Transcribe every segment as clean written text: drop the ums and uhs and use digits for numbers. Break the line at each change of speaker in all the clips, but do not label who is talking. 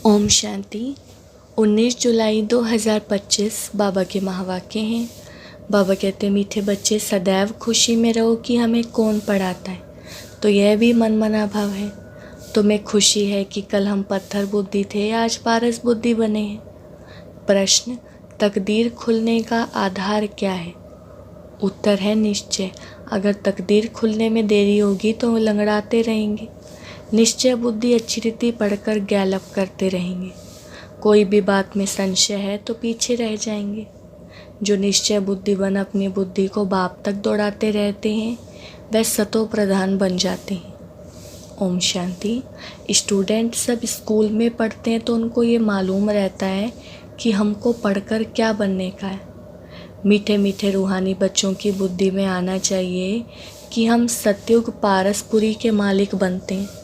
ओम शांति। 19 जुलाई 2025 बाबा के महावाक्य हैं। बाबा कहते हैं, मीठे बच्चे सदैव खुशी में रहो कि हमें कौन पढ़ाता है, तो यह भी मनमना भाव है। तुम्हें खुशी है कि कल हम पत्थर बुद्धि थे, आज पारस बुद्धि बने हैं। प्रश्न, तकदीर खुलने का आधार क्या है? उत्तर है निश्चय। अगर तकदीर खुलने में देरी होगी तो लंगड़ाते रहेंगे। निश्चय बुद्धि अच्छी रीति पढ़कर गैलप करते रहेंगे। कोई भी बात में संशय है तो पीछे रह जाएंगे। जो निश्चय बुद्धिवन अपनी बुद्धि को बाप तक दौड़ाते रहते हैं वह सतो प्रधान बन जाते हैं। ओम शांति। स्टूडेंट सब स्कूल में पढ़ते हैं तो उनको ये मालूम रहता है कि हमको पढ़कर क्या बनने का है। मीठे मीठे रूहानी बच्चों की बुद्धि में आना चाहिए कि हम सतयुग पारसपुरी के मालिक बनते हैं।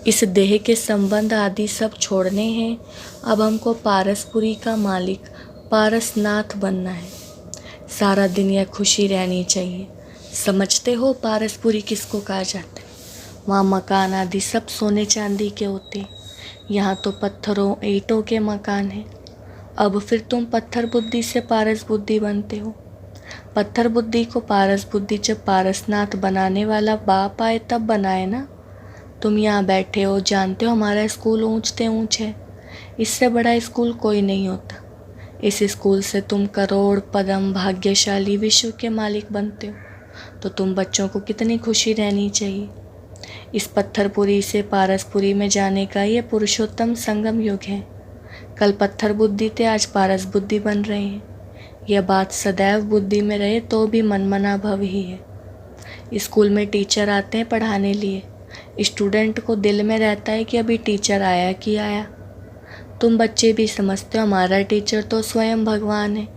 इस देह के संबंध आदि सब छोड़ने हैं। अब हमको पारसपुरी का मालिक पारसनाथ बनना है। सारा दिन यह खुशी रहनी चाहिए। समझते हो पारसपुरी किसको कहा जाता है? वहाँ मकान आदि सब सोने चांदी के होते, यहाँ तो पत्थरों ईंटों के मकान हैं। अब फिर तुम पत्थर बुद्धि से पारस बुद्धि बनते हो। पत्थर बुद्धि को पारस बुद्धि जब पारसनाथ बनाने वाला बाप आए तब बनाए ना। तुम यहाँ बैठे हो, जानते हो हमारा स्कूल ऊंच से ऊंच है। इससे बड़ा स्कूल कोई नहीं होता। इस स्कूल से तुम करोड़ पदम भाग्यशाली विश्व के मालिक बनते हो। तो तुम बच्चों को कितनी खुशी रहनी चाहिए। इस पत्थरपुरी से पारसपुरी में जाने का ये पुरुषोत्तम संगम युग है। कल पत्थर बुद्धि थे, आज पारस बुद्धि बन रहे हैं। यह बात सदैव बुद्धि में रहे तो भी मनमना भव ही है। स्कूल में टीचर आते हैं पढ़ाने लिए। स्टूडेंट को दिल में रहता है कि अभी टीचर आया कि आया। तुम बच्चे भी समझते हो हमारा टीचर तो स्वयं भगवान है,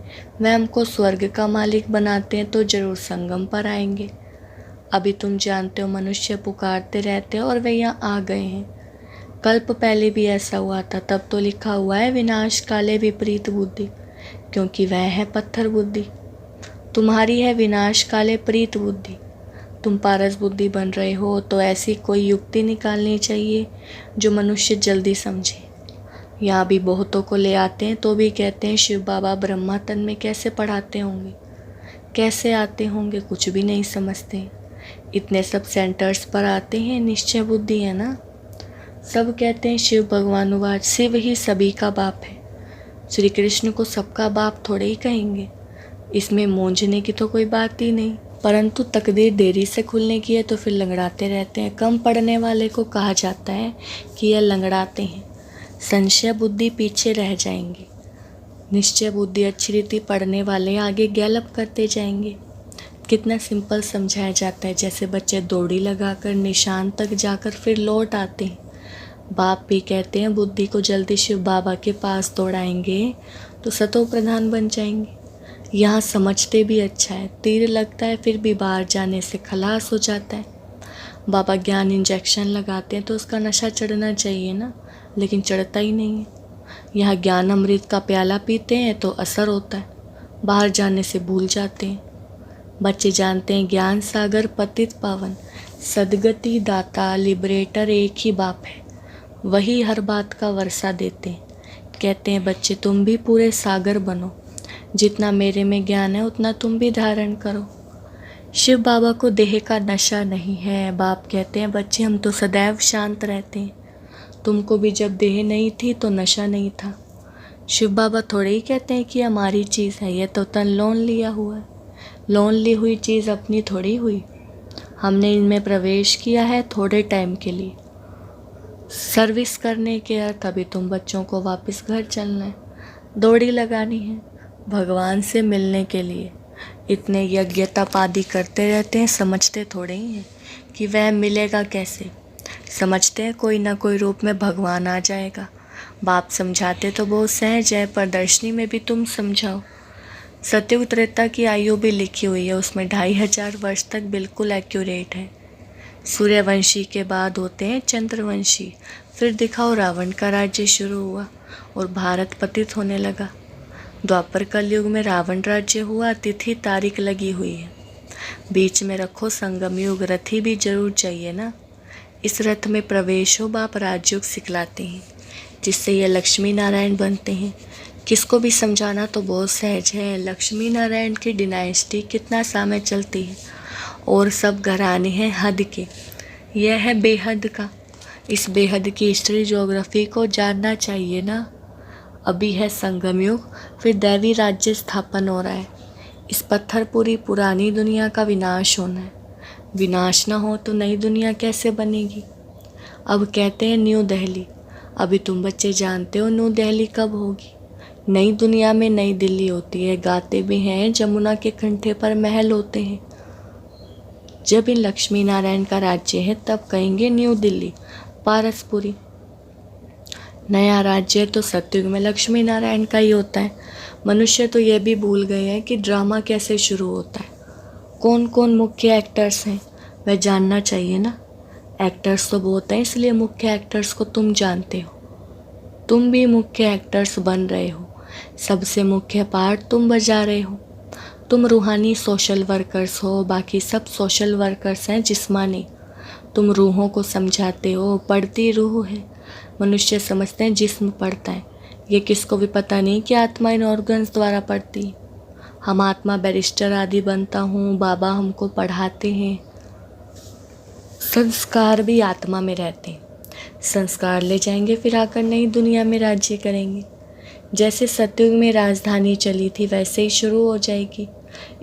वह हमको स्वर्ग का मालिक बनाते हैं तो जरूर संगम पर आएंगे। अभी तुम जानते हो मनुष्य पुकारते रहते हो और वे यहाँ आ गए हैं। कल्प पहले भी ऐसा हुआ था, तब तो लिखा हुआ है विनाश काले विपरीत बुद्धि, क्योंकि वह है पत्थर बुद्धि। तुम्हारी है विनाश काले प्रीत बुद्धि। तुम पारस बुद्धि बन रहे हो तो ऐसी कोई युक्ति निकालनी चाहिए जो मनुष्य जल्दी समझे। यहाँ भी बहुतों को ले आते हैं तो भी कहते हैं शिव बाबा ब्रह्मा तन में कैसे पढ़ाते होंगे, कैसे आते होंगे, कुछ भी नहीं समझते। इतने सब सेंटर्स पर आते हैं, निश्चय बुद्धि है ना। सब कहते हैं शिव भगवानुवाद, शिव ही सभी का बाप है। श्री कृष्ण को सबका बाप थोड़े ही कहेंगे। इसमें मूंझने की तो कोई बात ही नहीं। परंतु तकदीर देरी से खुलने की है तो फिर लंगड़ाते रहते हैं। कम पढ़ने वाले को कहा जाता है कि यह लंगड़ाते हैं। संशय बुद्धि पीछे रह जाएंगे। निश्चय बुद्धि अच्छी रीति पढ़ने वाले आगे गैलप करते जाएंगे। कितना सिंपल समझाया जाता है, जैसे बच्चे दौड़ी लगाकर निशान तक जाकर फिर लौट आते हैं। बाप भी कहते हैं बुद्धि को जल्दी शिव बाबा के पास दौड़ाएंगे तो सतो प्रधान बन जाएंगे। यहाँ समझते भी अच्छा है, तीर लगता है फिर भी बाहर जाने से खलास हो जाता है। बाबा ज्ञान इंजेक्शन लगाते हैं तो उसका नशा चढ़ना चाहिए ना, लेकिन चढ़ता ही नहीं है। यहाँ ज्ञान अमृत का प्याला पीते हैं तो असर होता है, बाहर जाने से भूल जाते हैं। बच्चे जानते हैं ज्ञान सागर पतित पावन, सदगति दाता लिबरेटर एक ही बाप है, वही हर बात का वर्षा देते हैं। कहते हैं बच्चे तुम भी पूरे सागर बनो, जितना मेरे में ज्ञान है उतना तुम भी धारण करो। शिव बाबा को देह का नशा नहीं है। बाप कहते हैं बच्चे हम तो सदैव शांत रहते हैं। तुमको भी जब देह नहीं थी तो नशा नहीं था। शिव बाबा थोड़े ही कहते हैं कि हमारी चीज़ है, यह तो तन लोन लिया हुआ है। लोन ली हुई चीज़ अपनी थोड़ी हुई। हमने इनमें प्रवेश किया है थोड़े टाइम के लिए, सर्विस करने के अर्थ अभी तुम बच्चों को वापस घर चलना है, दौड़ी लगानी है भगवान से मिलने के लिए। इतने यज्ञ तप आदि करते रहते हैं, समझते थोड़े ही हैं कि वह मिलेगा कैसे। समझते हैं कोई ना कोई रूप में भगवान आ जाएगा। बाप समझाते तो बहुत सहज है, प्रदर्शनी में भी तुम समझाओ। सतयुग त्रेता की आयु भी लिखी हुई है, उसमें 2500 वर्ष तक बिल्कुल एक्यूरेट है। सूर्यवंशी के बाद होते हैं चंद्रवंशी। फिर दिखाओ रावण का राज्य शुरू हुआ और भारत पतित होने लगा। द्वापर कलयुग में रावण राज्य हुआ, तिथि तारीख लगी हुई है। बीच में रखो संगम युग, रथी भी जरूर चाहिए ना। इस रथ में प्रवेश हो, बाप राजयोग सिखलाते हैं। जिससे ये लक्ष्मी नारायण बनते हैं। किसको भी समझाना तो बहुत सहज है। लक्ष्मी नारायण की डिनाइस्टी कितना समय चलती है और सब घराने हैं हद के। यह है बेहद का। इस बेहद की हिस्ट्री ज्योग्राफी को जानना चाहिए ना। अभी है संगम युग, फिर दैवी राज्य स्थापन हो रहा है। इस पत्थर पूरी पुरानी दुनिया का विनाश होना है। विनाश ना हो तो नई दुनिया कैसे बनेगी। अब कहते हैं न्यू दिल्ली। अभी तुम बच्चे जानते हो न्यू दिल्ली कब होगी। नई दुनिया में नई दिल्ली होती है। गाते भी हैं जमुना के कंठे पर महल होते हैं। जब इन लक्ष्मी नारायण का राज्य है तब कहेंगे न्यू दिल्ली, पारसपुरी। नया राज्य तो सतयुग में लक्ष्मी नारायण का ही होता है। मनुष्य तो यह भी भूल गए हैं कि ड्रामा कैसे शुरू होता है, कौन कौन मुख्य एक्टर्स हैं, वह जानना चाहिए ना। एक्टर्स तो बहुत हैं, इसलिए मुख्य एक्टर्स को तुम जानते हो। तुम भी मुख्य एक्टर्स बन रहे हो। सबसे मुख्य पार्ट तुम बजा रहे हो। तुम रूहानी सोशल वर्कर्स हो, बाकी सब सोशल वर्कर्स हैं जिस्मानी। तुम रूहों को समझाते हो। पढ़ती रूह है। मनुष्य समझते हैं जिस्म पढ़ता है। ये किसको भी पता नहीं कि आत्मा इन ऑर्गन्स द्वारा पढ़ती है। हम आत्मा बैरिस्टर आदि बनता हूँ, बाबा हमको पढ़ाते हैं। संस्कार भी आत्मा में रहते हैं। संस्कार ले जाएंगे फिर आकर नई दुनिया में राज्य करेंगे। जैसे सतयुग में राजधानी चली थी वैसे ही शुरू हो जाएगी।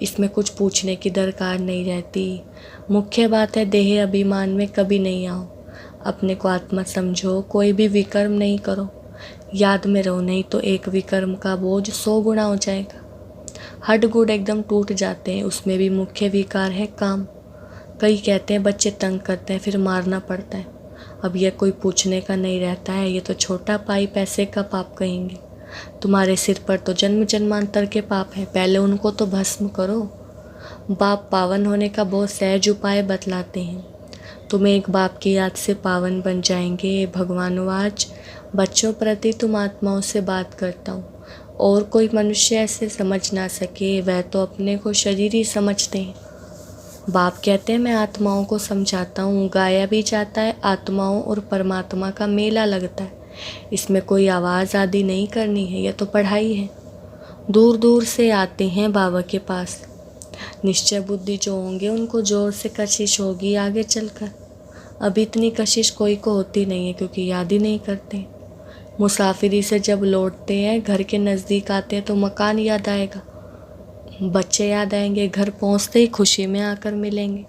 इसमें कुछ पूछने की दरकार नहीं रहती। मुख्य बात है देह अभिमान में कभी नहीं आओ। अपने को आत्मा समझो। कोई भी विकर्म नहीं करो। याद में रहो, नहीं तो एक विकर्म का बोझ 100 गुना हो जाएगा। हड गुड एकदम टूट जाते हैं। उसमें भी मुख्य विकार है काम। कई कहते हैं बच्चे तंग करते हैं फिर मारना पड़ता है। अब यह कोई पूछने का नहीं रहता है। ये तो छोटा पाई पैसे का पाप कहेंगे। तुम्हारे सिर पर तो जन्म जन्मांतर के पाप हैं, पहले उनको तो भस्म करो। बाप पावन होने का बहुत सहज उपाय बतलाते हैं। तुम एक बाप की याद से पावन बन जाएंगे। भगवानवाच, बच्चों प्रति तुम आत्माओं से बात करता हूँ और कोई मनुष्य ऐसे समझ ना सके। वह तो अपने को शरीर ही समझते हैं। बाप कहते हैं मैं आत्माओं को समझाता हूँ। गाया भी जाता है। आत्माओं और परमात्मा का मेला लगता है। इसमें कोई आवाज़ आदि नहीं करनी है। यह तो पढ़ाई है। दूर दूर से आते हैं बाबा के पास। निश्चय बुद्धि जो होंगे उनको जोर से कशिश होगी आगे चलकर। अभी इतनी कशिश कोई को होती नहीं है क्योंकि याद ही नहीं करते। मुसाफिरी से जब लौटते हैं, घर के नज़दीक आते हैं तो मकान याद आएगा, बच्चे याद आएंगे। घर पहुंचते ही खुशी में आकर मिलेंगे।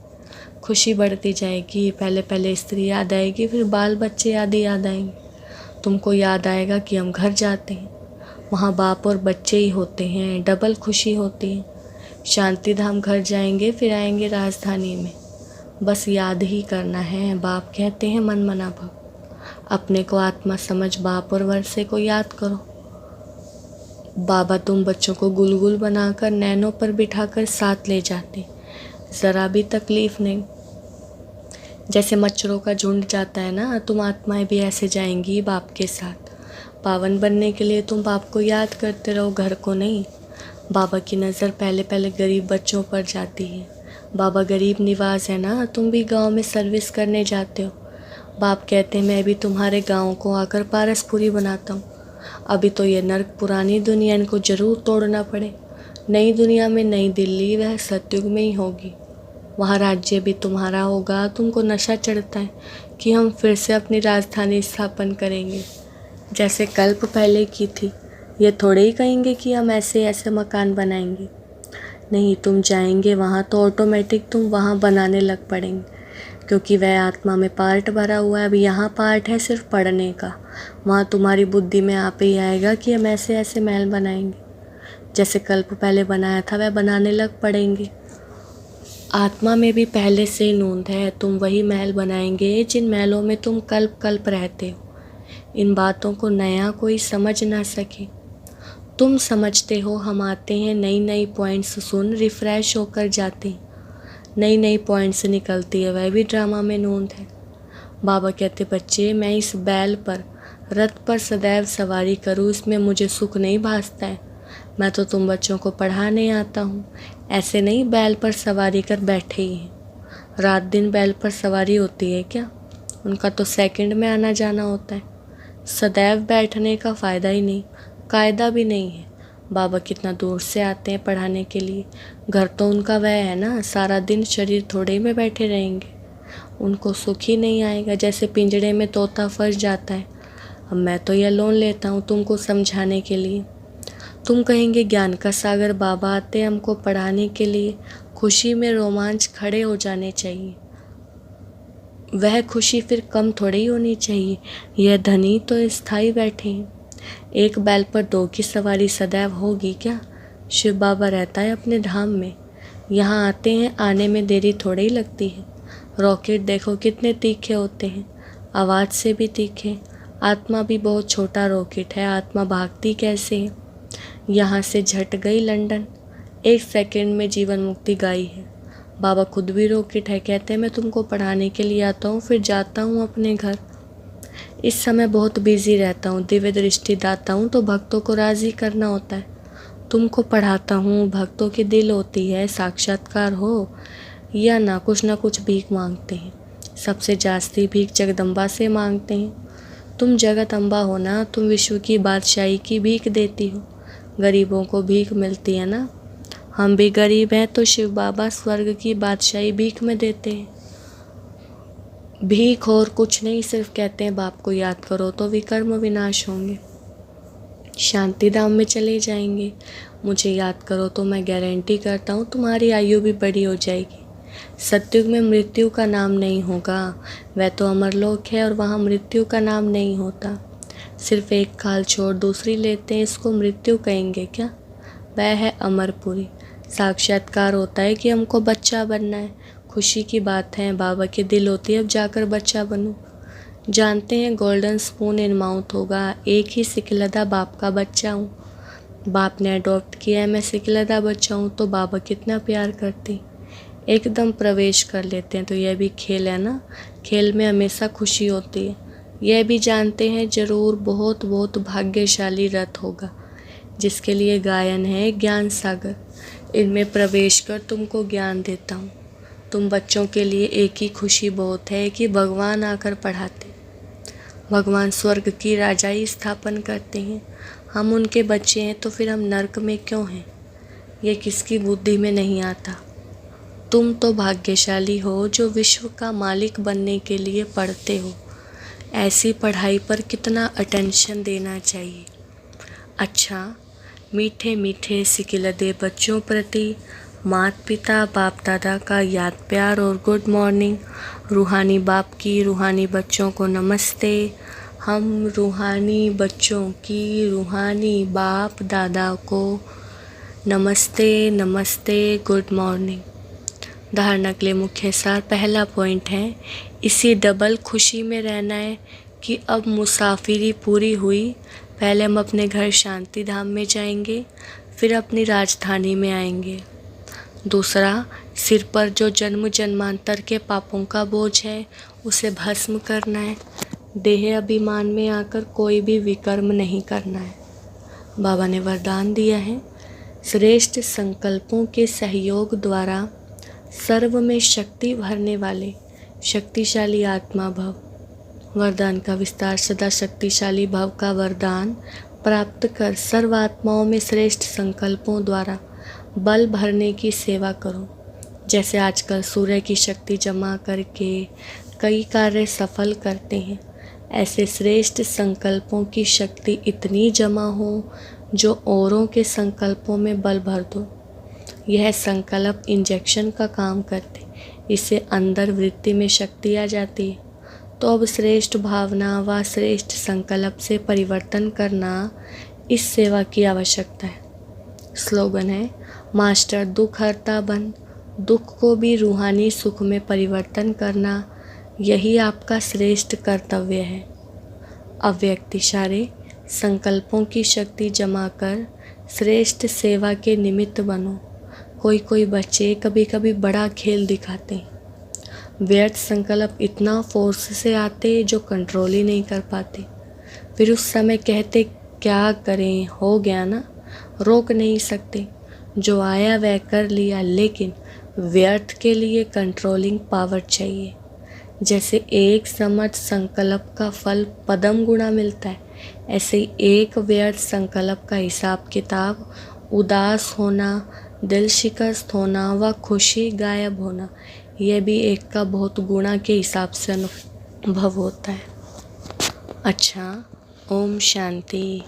खुशी बढ़ती जाएगी। पहले पहले स्त्री याद आएगी, फिर बाल बच्चे याद आएंगे। तुमको याद आएगा कि हम घर जाते हैं, वहाँ बाप और बच्चे ही होते हैं। डबल खुशी होती है। शांति धाम घर जाएंगे, फिर आएंगे राजधानी में। बस याद ही करना है। बाप कहते हैं मन मना भव। अपने को आत्मा समझ बाप और वर्षे को याद करो। बाबा तुम बच्चों को गुलगुल बनाकर नैनों पर बिठाकर साथ ले जाते, ज़रा भी तकलीफ़ नहीं। जैसे मच्छरों का झुंड जाता है ना, तुम आत्माएं भी ऐसे जाएंगी बाप के साथ। पावन बनने के लिए तुम बाप को याद करते रहो, घर को नहीं। बाबा की नज़र पहले पहले गरीब बच्चों पर जाती है। बाबा गरीब निवास है ना, तुम भी गांव में सर्विस करने जाते हो। बाप कहते हैं मैं भी तुम्हारे गांव को आकर पारसपुरी बनाता हूँ। अभी तो ये नर्क पुरानी दुनिया, इनको ज़रूर तोड़ना पड़े। नई दुनिया में नई दिल्ली वह सतयुग में ही होगी। वहाँ राज्य भी तुम्हारा होगा। तुमको नशा चढ़ता है कि हम फिर से अपनी राजधानी स्थापन करेंगे जैसे कल्प पहले की थी। ये थोड़े ही कहेंगे कि हम ऐसे ऐसे मकान बनाएंगे। नहीं, तुम जाएंगे वहाँ तो ऑटोमेटिक तुम वहाँ बनाने लग पड़ेंगे, क्योंकि वह आत्मा में पार्ट भरा हुआ है। अब यहाँ पार्ट है सिर्फ पढ़ने का। वहाँ तुम्हारी बुद्धि में आप ही आएगा कि हम ऐसे ऐसे महल बनाएंगे। जैसे कल्प पहले बनाया था वह बनाने लग पड़ेंगे। आत्मा में भी पहले से नूंद है। तुम वही महल बनाएंगे जिन महलों में तुम कल्प कल्प रहते हो। इन बातों को नया कोई समझ ना सके। तुम समझते हो, हम आते हैं, नई नई पॉइंट्स सुन रिफ़्रेश होकर जाते हैं। नई नई पॉइंट्स निकलती है, वह भी ड्रामा में नूंद है। बाबा कहते बच्चे मैं इस बैल पर, रथ पर सदैव सवारी करूँ, इसमें मुझे सुख नहीं भासता है। मैं तो तुम बच्चों को पढ़ाने आता हूँ। ऐसे नहीं बैल पर सवारी कर बैठे ही हैं। रात दिन बैल पर सवारी होती है क्या? उनका तो सेकंड में आना जाना होता है। सदैव बैठने का फ़ायदा ही नहीं, कायदा भी नहीं है। बाबा कितना दूर से आते हैं पढ़ाने के लिए। घर तो उनका वह है ना, सारा दिन शरीर थोड़े ही में बैठे रहेंगे। उनको सुख ही नहीं आएगा, जैसे पिंजड़े में तोता फंस जाता है। अब मैं तो यह लोन लेता हूँ तुमको समझाने के लिए। तुम कहेंगे ज्ञान का सागर बाबा आते हैं हमको पढ़ाने के लिए, खुशी में रोमांच खड़े हो जाने चाहिए। वह खुशी फिर कम थोड़ी ही होनी चाहिए। यह धनी तो स्थाई बैठे हैं। एक बैल पर दो की सवारी सदैव होगी क्या? शिव बाबा रहता है अपने धाम में, यहाँ आते हैं, आने में देरी थोड़ी ही लगती है। रॉकेट देखो कितने तीखे होते हैं, आवाज़ से भी तीखे। आत्मा भी बहुत छोटा रॉकेट है, आत्मा भागती कैसे है। यहाँ से झट गई लंदन, 1 सेकंड में जीवन मुक्ति गाई है। बाबा खुद भी रॉकेट है, कहते हैं मैं तुमको पढ़ाने के लिए आता हूँ, फिर जाता हूँ अपने घर। इस समय बहुत बिजी रहता हूँ, दिव्य दृष्टि दाता हूँ, तो भक्तों को राज़ी करना होता है। तुमको पढ़ाता हूँ, भक्तों की दिल होती है, साक्षात्कार हो या ना कुछ भीख मांगते हैं। सबसे जास्ती भीख जगदम्बा से मांगते हैं। तुम जगत अम्बा हो ना, तुम विश्व की बादशाही की भीख देती हो। गरीबों को भीख मिलती है ना, हम भी गरीब हैं तो शिव बाबा स्वर्ग की बादशाही भीख में देते हैं। भीख और कुछ नहीं, सिर्फ कहते हैं बाप को याद करो तो विकर्म विनाश होंगे, शांति धाम में चले जाएंगे। मुझे याद करो तो मैं गारंटी करता हूँ तुम्हारी आयु भी बड़ी हो जाएगी। सतयुग में मृत्यु का नाम नहीं होगा, वह तो अमरलोक है और वहाँ मृत्यु का नाम नहीं होता। सिर्फ एक काल छोड़ दूसरी लेते हैं, इसको मृत्यु कहेंगे क्या? वह है अमरपुरी। साक्षात्कार होता है कि हमको बच्चा बनना है, खुशी की बात है। बाबा की दिल होती है अब जाकर बच्चा बनूं। जानते हैं गोल्डन स्पून इन माउथ होगा, एक ही सिकलदा बाप का बच्चा हूँ। बाप ने अडॉप्ट किया है, मैं सिकलदा बच्चा हूँ, तो बाबा कितना प्यार करती। एकदम प्रवेश कर लेते हैं, तो यह भी खेल है ना, खेल में हमेशा खुशी होती है। यह भी जानते हैं जरूर बहुत बहुत भाग्यशाली रथ होगा जिसके लिए गायन है ज्ञान सागर। इनमें प्रवेश कर तुमको ज्ञान देता हूँ। तुम बच्चों के लिए एक ही खुशी बहुत है कि भगवान आकर पढ़ाते। भगवान स्वर्ग की राजाई स्थापन करते हैं, हम उनके बच्चे हैं, तो फिर हम नरक में क्यों हैं? ये किसकी बुद्धि में नहीं आता। तुम तो भाग्यशाली हो जो विश्व का मालिक बनने के लिए पढ़ते हो। ऐसी पढ़ाई पर कितना अटेंशन देना चाहिए। अच्छा, मीठे मीठे सिकिलदे बच्चों प्रति माता पिता बाप दादा का याद प्यार और गुड मॉर्निंग। रूहानी बाप की रूहानी बच्चों को नमस्ते। हम रूहानी बच्चों की रूहानी बाप दादा को नमस्ते नमस्ते, गुड मॉर्निंग। धारणा के लिए मुख्य सार, पहला पॉइंट है इसी डबल खुशी में रहना है कि अब मुसाफिरी पूरी हुई। पहले हम अपने घर शांति धाम में जाएंगे, फिर अपनी राजधानी में आएंगे। दूसरा, सिर पर जो जन्म जन्मांतर के पापों का बोझ है उसे भस्म करना है। देह अभिमान में आकर कोई भी विकर्म नहीं करना है। बाबा ने वरदान दिया है, श्रेष्ठ संकल्पों के सहयोग द्वारा सर्व में शक्ति भरने वाले शक्तिशाली आत्मा भव। वरदान का विस्तार, सदा शक्तिशाली भव का वरदान प्राप्त कर सर्व आत्माओं में श्रेष्ठ संकल्पों द्वारा बल भरने की सेवा करो। जैसे आजकल सूर्य की शक्ति जमा करके कई कार्य सफल करते हैं, ऐसे श्रेष्ठ संकल्पों की शक्ति इतनी जमा हो जो औरों के संकल्पों में बल भर दो। यह संकल्प इंजेक्शन का काम करते, इससे अंदर वृत्ति में शक्ति आ जाती है। तो अब श्रेष्ठ भावना व श्रेष्ठ संकल्प से परिवर्तन करना इस सेवा की आवश्यकता है। स्लोगन है, मास्टर दुख हरता बन, दुख को भी रूहानी सुख में परिवर्तन करना यही आपका श्रेष्ठ कर्तव्य है। अव्यक्त इशारे, संकल्पों की शक्ति जमा कर श्रेष्ठ सेवा के निमित्त बनो। कोई बच्चे कभी कभी बड़ा खेल दिखाते हैं, व्यर्थ संकल्प इतना फोर्स से आते जो कंट्रोल ही नहीं कर पाते। फिर उस समय कहते क्या करें, हो गया ना, रोक नहीं सकते, जो आया वह कर लिया। लेकिन व्यर्थ के लिए कंट्रोलिंग पावर चाहिए। जैसे एक समर्थ संकल्प का फल पदम गुणा मिलता है, ऐसे ही एक व्यर्थ संकल्प का हिसाब किताब उदास होना, दिल शिकस्त होना व खुशी गायब होना, यह भी एक का बहुत गुणा के हिसाब से अनुभव होता है। अच्छा, ओम शांति।